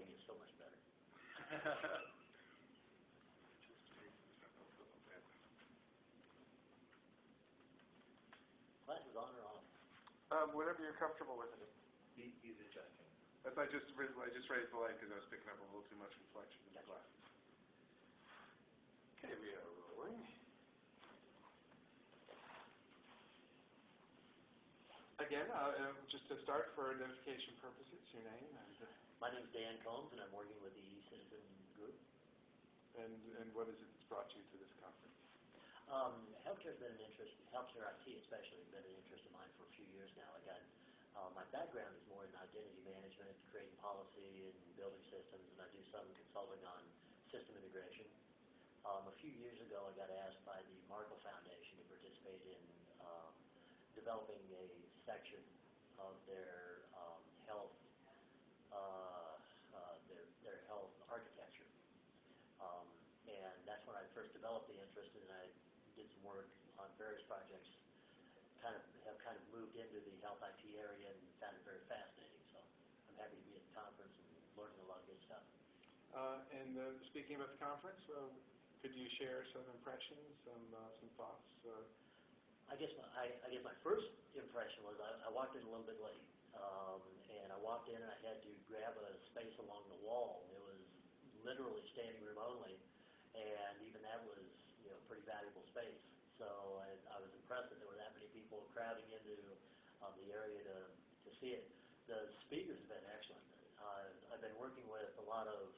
quality gets so much better. Class is on or off? Whatever you're comfortable with it. He's adjusting. I just raised the light because I was picking up a little too much reflection in the glass. Okay, we are rolling. Again, just to start for identification purposes, your name and my name is Dan Combs, and I'm working with the E-Citizen Group. And what is it that's brought you to this conference? Healthcare has been an interest. Healthcare IT especially has been an interest of mine for a few years now. My background is more in identity management, creating policy and building systems, and I do some consulting on system integration. A few years ago, I got asked by the Markle Foundation to participate in developing a section of their health their health architecture, and that's when I first developed the interest, and I did some work on various projects. Have moved into the health IT area and found it very fascinating. So I'm happy to be at the conference and learning a lot of good stuff. Speaking about the conference, could you share some impressions, some thoughts? I guess my first impression was I walked in a little bit late, and I walked in and I had to grab a space along the wall. It was literally standing room only, and even that was pretty valuable space. So I was impressed that there were that many people crowding into the area to see it. The speakers have been excellent. I've been working with a lot of,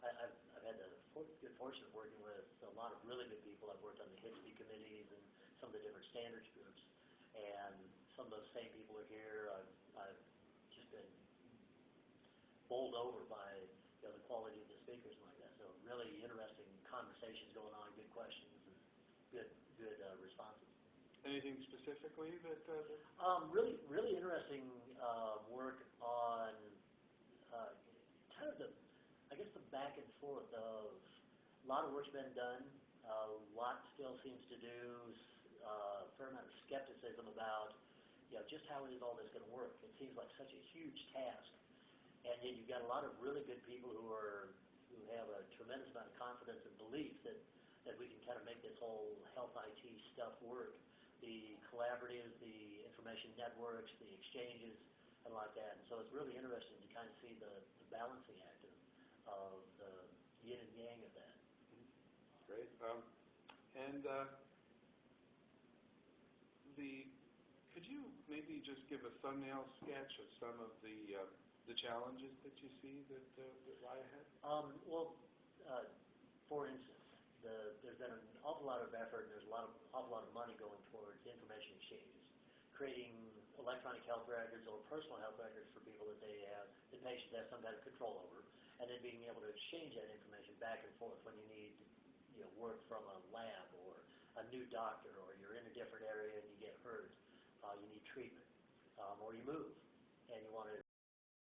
I've had the good fortune of working with a lot of really good people. I've worked on the HITSP committees and some of the different standards groups, and some of those same people are here. I've just been bowled over by the quality of the speakers and like that. So really interesting conversations going on, good questions, and good responses. Anything specifically that? Really interesting work on the back and forth of a lot of work's been done. A lot still seems to do. A fair amount of skepticism about just how is all this going to work. It seems like such a huge task, and yet you've got a lot of really good people who have a tremendous amount of confidence and belief that we can make this whole health IT stuff work. The collaboratives, the information networks, the exchanges, and like that. And so it's really interesting to see the balancing act of the yin and yang of that. Great. Could you maybe just give a thumbnail sketch of some of the challenges that you see that lie ahead? For instance, there's been an awful lot of effort and there's an awful lot of money going towards information exchanges, creating electronic health records or personal health records for people that the patients have some kind of control over, and then being able to exchange that information back and forth when you need work from a lab or a new doctor, or you're in a different area and you get hurt, you need treatment, or you move and you want to